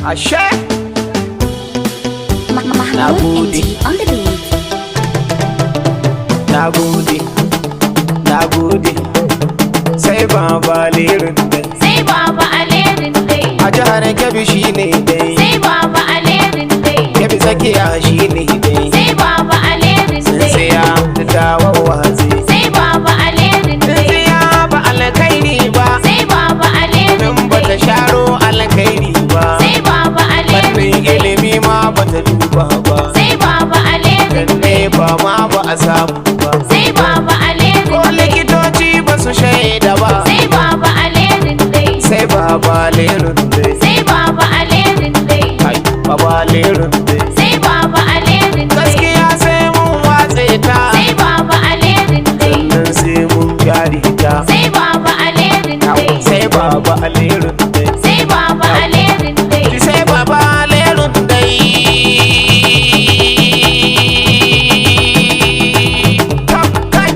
Ashe Mahmoud MT on the beat. Nagode sai baba lirin dai, Sai baba alerin dai, a jihar Kebbi shine dai, sai baba alerin dai, Kebbi tsakiya shine dai, sai baba alerin dai, tsintsiya da dawar waze, sai baba alerin dai, tsintsiya ba alkairi ba, sai baba alerin in bata dai, sharo alkairi ba, sai baba alerin fannin dai, ilimi ma bata duba ba, sai baba alerin dan ne ba ma ba a samu ba, sai baba alerin ko dai, likitoci ba su shaida ba, sai baba alerin dai, sai baba lirin dai, sai baba alerin dai, ai baba lirin dai, sai baba alerin dai, gaskiya sai mun watse ta, sai baba alerin dai, sannan sai mun gyare ta, sai baba alerin dai, sai baba lirin dai, sai baba alerin dai, sai baba lirin dai, kai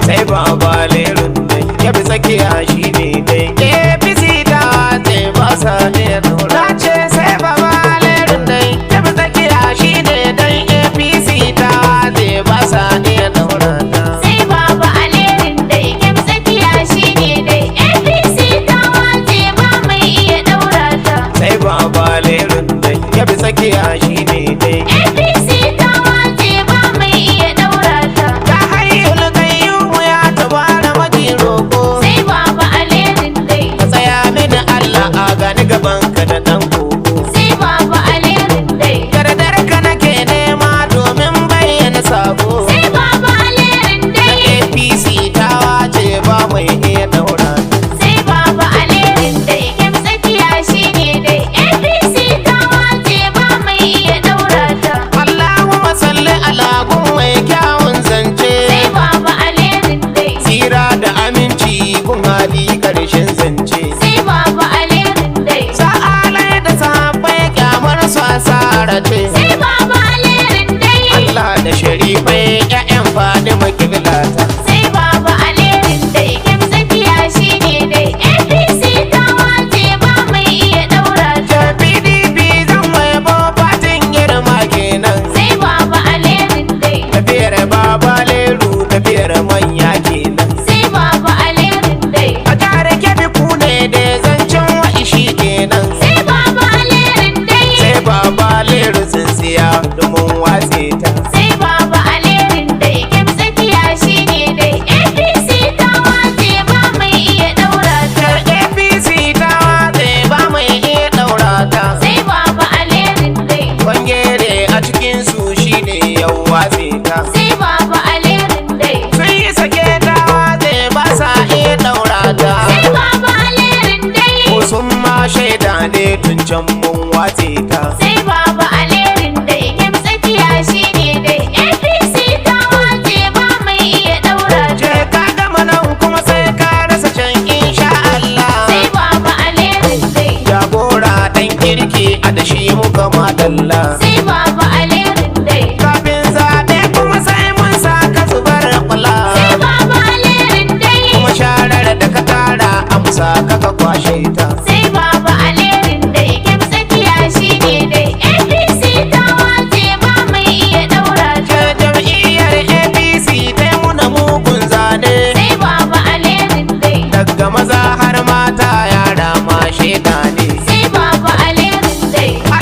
sai baba lirin dai, yabi tsakiya shine dai, APC ta ce ba sa ne nura ce sai baba lirin dai, yabi tsakiya shine dai, APC ta ce ba sa ne nura ta. sai baba alerin dai, kim tsakiya shine dai, APC ta wace ba mai iya daura ta, Sai baba lirin dai, yabi tsakiya shine dai, APC ta wace ba mai iya daura ta, ta hayyul qayyum ya tabara maji roko, sai baba alerin dai, ka tsaya mini Allah a gani gaban ka da dan koko, sai baba alerin dai, gardar ka nake nema domin bayyana sabo, sai baba alerin dai, APC ta wace ba mai iya daura ta. sai baba alerin dai, kim tsakiya shine dai, APC ta wace ba mai iya daura ta, Allahumma salli ala gun mai kyawun zance, sai baba alerin dai, tsira da aminci gun hali karshen zance, sai baba alerin dai, sa'alai da sahabbai kyamar su asara ce, sai baba alerin dai, Allah da sharifai ƴaƴan Fadima kiblata, sai baba alerin dai, kim tsakiya shine dai, APC ta wace ba mai iya daura ta, ta PDP zan mai fatin girma kenan, sai baba alerin dai, tafiyar baba leru tafiyar manya kenan, sai baba alerin dai, a jihar Kebbi ku ne da zancen wa'ishi kenan, sai baba alerin dai, sai baba leru tsintsiya domin watse ta. sai baba alerin dai, kim tsakiya shine dai, APC ta wace ba mai iya daura ta, APC ta watse ba mai iya daura ta, sai baba alerin dai, kwangere a cikin su shine yau watse ta, sai baba alerin dai, sun yi sake ta watse ba sa iya daura ta, sai baba alerin dai, ko sun ma shaida ne tun can mun watse ta, sai baba alerin dai, kim tsakiya shine dai, APC ta wace ba mai iya daura ta, je ka gama nan kuma sai ka rasa can insha Allah, sai baba alerin dai, jagora dan kirki a da shi muka madalla, sai baba alerin dai, kafin zaɓe kuma sai mun saka zubar kula, sai baba alerin dai, kuma sharar da ka tara amsa ka kwashe ta. sai baba alerin dai, kim tsakiya shine dai, APC ta wace ba mai iya daura ta, Jam'iyyar APC ta yi muna mugun zane, sai baba alerin dai, daga maza har mata yara ma shaida ne. sai baba alerin dai, A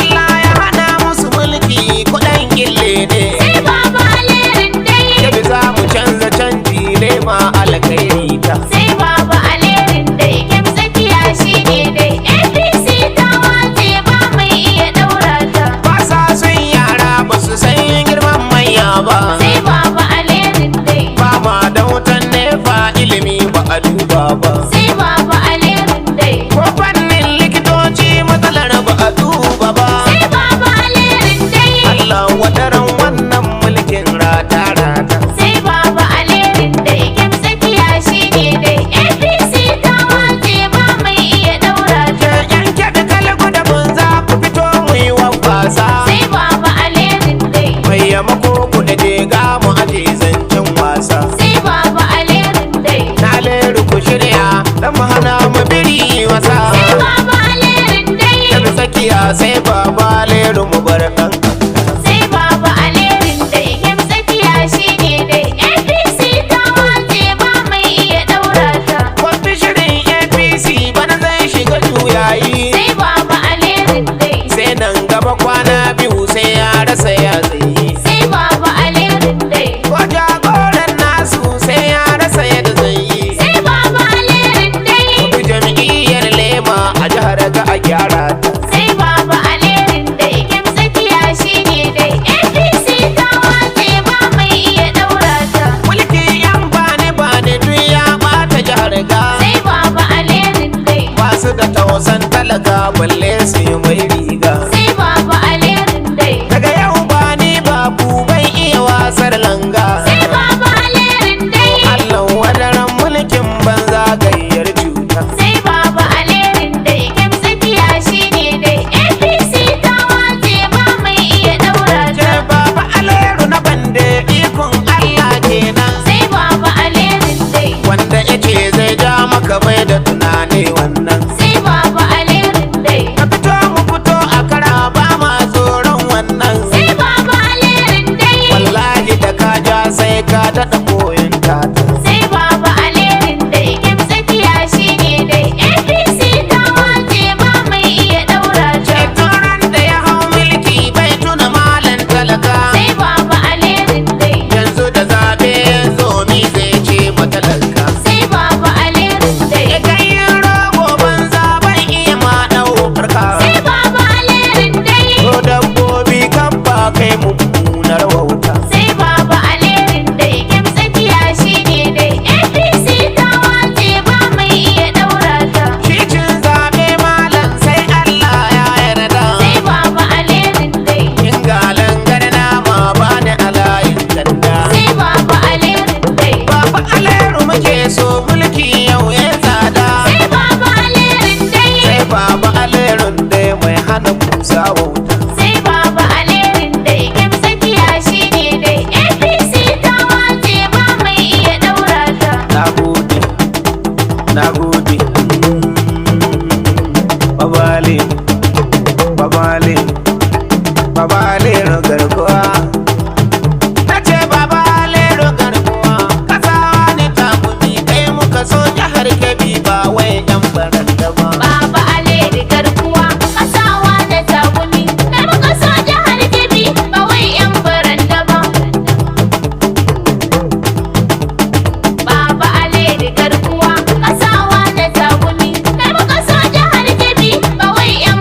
malan talaka balle su yi mai riga. sai baba alerin dai. Daga yau ba ni babu bai iya wasar langa. Sai baba alerin dai. Allah wadaran mulkin banza gayyar cuta. Sai baba alerin dai. Kem tsakiya shine dai. APC ta wace ba mai iya daura Ce ta. baba aleru na bande ikon Allah kenan. Sai baba alerin dai. Wanda yace zai ja maka bai da tunani wannan. Sai baba alerin dai. Ka fito mu fito a kara ba ma tsoron wannan. Sai baba alerin dai. Wallahi da ka ja sai ka daɗa koyon tata. Sai baba alerin dai. Kem tsakiya shine dai. APC ta wace ba mai iya daura ta. Shekaran da ya hau mulki bai tuna malan talaka. Sai baba alerin dai. Yanzu da zaɓe ya zo ni zai ce matalarka. Sai baba alerin dai. Kayan rogo banza bai iya ma ɗaukar ka. Sai baba alerin dai. Ko dabbobi kan ba kai mummunar wauta. Sai baba alerin dai. Kem tsakiya shine dai. APC ta wace ba mai iya daura ta. Shi cin zaɓe malam sai Allah ya yarda. Sai baba alerin dai. In galan garna ma ba ni a layin ganda. Sai baba alerin dai. Baba aleru muke so mulki yau ya tsada. Sai baba alerin dai. Sai baba alerun dai mai hana kusa wauta. Sai baba alerin dai. Kem tsakiya shine dai. APC ta wace ba mai iya daura ta. Na gode, na gode. Babale, babale, babale garkuwa. Na ce babale garkuwa. Kasawa ne takumi kai muka so jihar Kebbi ba wai yan baranda ba. Baba aleri garkuwa. Kasawa da tagumi. Kai muka so jihar Kebbi ba wai yan baranda ba. Baba aleri garkuwa. Kasawa da tagumi. Kai muka so jihar Kebbi ba wai yan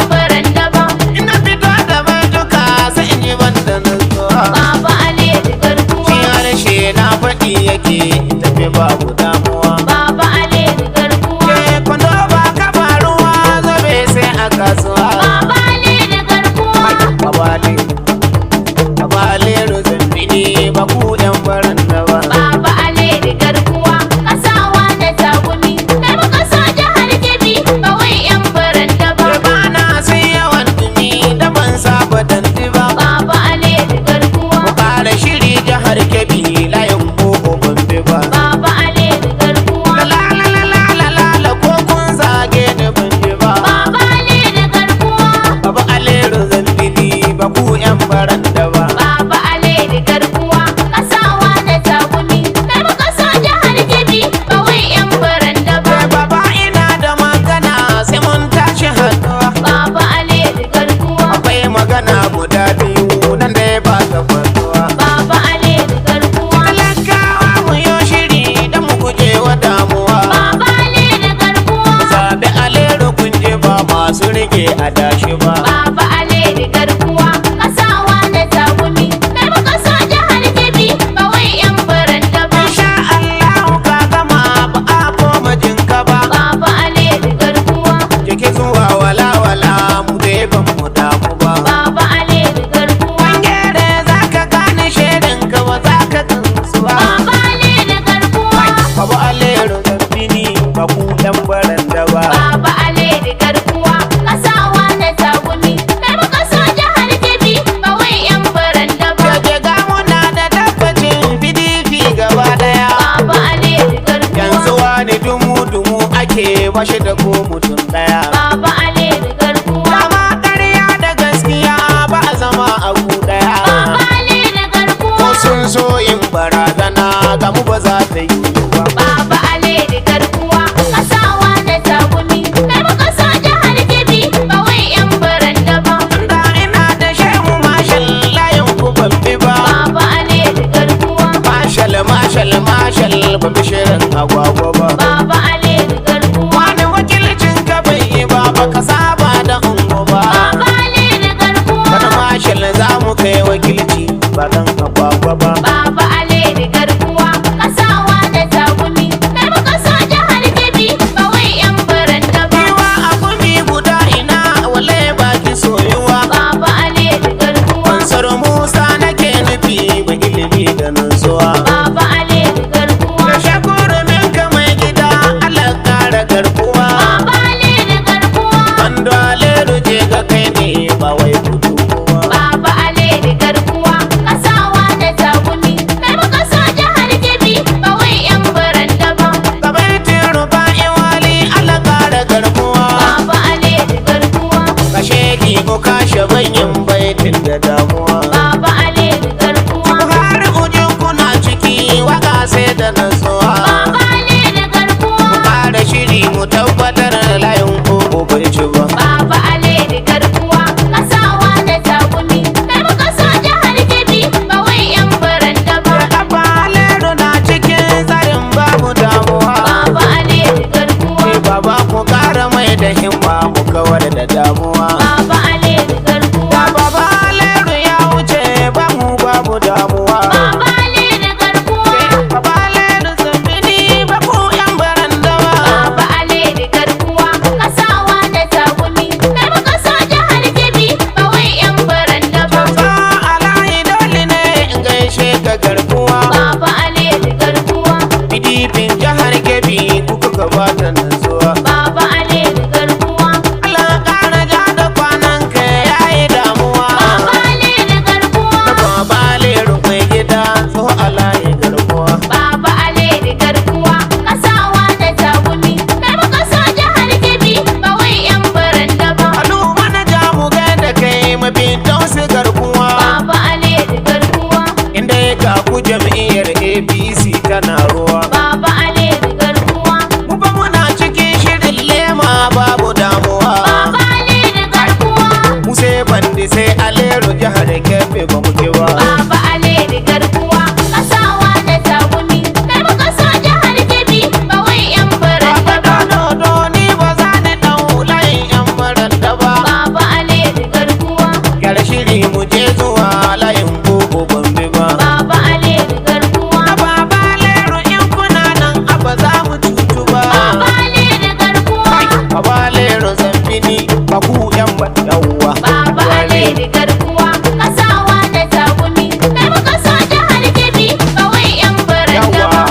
ba. Baba Alheri garkuwa kasawa da takumi. Kai muka so jihar Kebbi ba wai yan baranda ba. Abba Aleru na cikin tsarin babu damuwa. Baba Alheri garkuwa. Baba ku kara mai da himma mu kawar da damuwa. Baba Alheri garkuwa. Baba Aleru ya wuce ba mu babu damuwa. Baba Alheri garkuwa. Baba Aleru zamini ba ku yan baranda ba. Baba Alheri garkuwa kasawa da takumi. Kai muka so jihar Kebbi ba wai yan baranda ba. Sa alayi dole ne in gaishe ka garkuwa. Baba Alheri garkuwa. PDP jihar Kebbi kuka gabata nutsuwa. Baba Alheri garkuwa. Allah ƙara ja da kwanan ka yayi damuwa. Baba Alheri garkuwa. Baba Aleru mai gida so alayi garkuwa. Baba Alheri garkuwa kasawa da takumi. Kai muka so jihar Kebbi ba wai yan baranda ba. Alu mana ja mu ga da kai mafi tausi garkuwa. Baba Alheri garkuwa. Inda ya kaku jam'iyyar APC tana ruwa. Baba Alheri garkuwa. Mu ba muna cikin shirin lema babu damuwa. Baba Alheri garkuwa. Mu sai bandi sai Aleru jihar Kebbi ba mu ki ba. Baba Alheri garkuwa kasawa da takumi. Kai muka so jihar Kebbi ba wai yan baranda ba. Dodo ni ba za ni ɗau layin 'yan maranda ba. Baba Alheri garkuwa. Gyara shiri mu je zuwa layin koko Gombe ba. Baba Alheri garkuwa. Baba Aleru in kuna nan aba za mu cutu ba. Baba Alheri garkuwa. Baba Aleru zamfini ba ku 'yan ba yawwa. Baba Alheri garkuwa kasawa da takumi. Kai muka so jihar Kebbi ba wai yan baranda Yawwa. ba.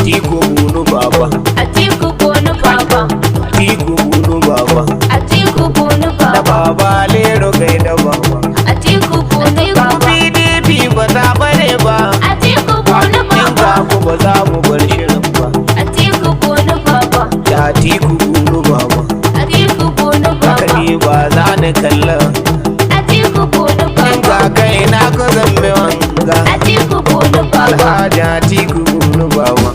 Tiko bunu baba. Atiku Bono Baba. Tiko bunu baba. Atiku Bono Da Baba. Baba Aleru kai da baba. Atiku Bono Baba. PDP ba za bare ba. Atiku Bono In Baba. ga ku ba za mu bar shirin ba. Atiku Bono Baba. Ya Tiko bunu baba. Atiku Bono Haka Baba. ni ba za ni kalla. Atiku Bono In ga Baba. kai na ku zambe wanga. Atiku Bono Baba. Alhaja Tiku bunu baba.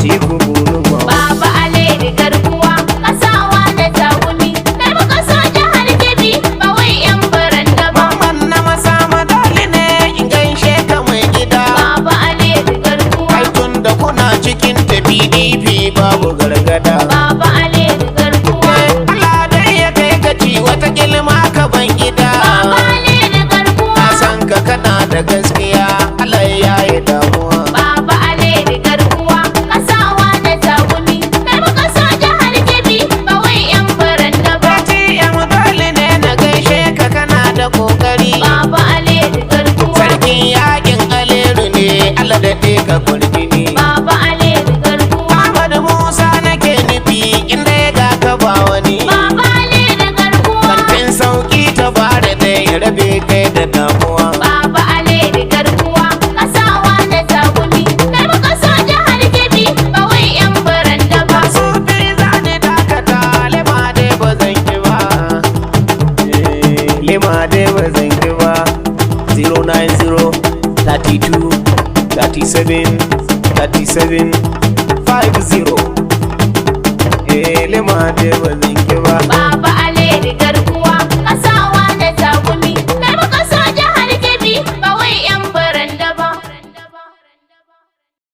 Tiku bunu baba. Baba Alheri garkuwa kasawa da takumi. Kai muka so jihar Kebbi ba wai yan baranda ba. Maman na masa madali ne in gaishe ka mai gida. Baba Alheri garkuwa. Ai tun da kuna cikin ta PDP babu gargada. Baba Alheri garkuwa. Allah dai ya kai gaci wata kilma ka ban gida. Baba Alheri garkuwa. Na san ka kana da gaskiya Allah ya yi damuwa. Baba Alheri garkuwa kasawa da takumi. Kai muka so jihar Kebbi ba wai yan baranda ba. Gaci yan dole ne na gaishe ka kana da kokari. Baba Alheri garkuwa. Sarkin yakin Aleru ne Allah da ka kurjini. Baba Alheri garkuwa. Ahmad Musa nake nufi inda ya ga ka ba wani. Baba Alheri garkuwa. Kantin sauki ta bare da ya rabe kai da damuwa. Baba Alheri garkuwa kasawa da takumi. Kai muka so jihar Kebbi ba wai yan baranda ba. Su fi zane dakata lema dai ba zan ki ba. Lema dai ba zan ki ba. 090 32 37 37 50. Lema dai ba zan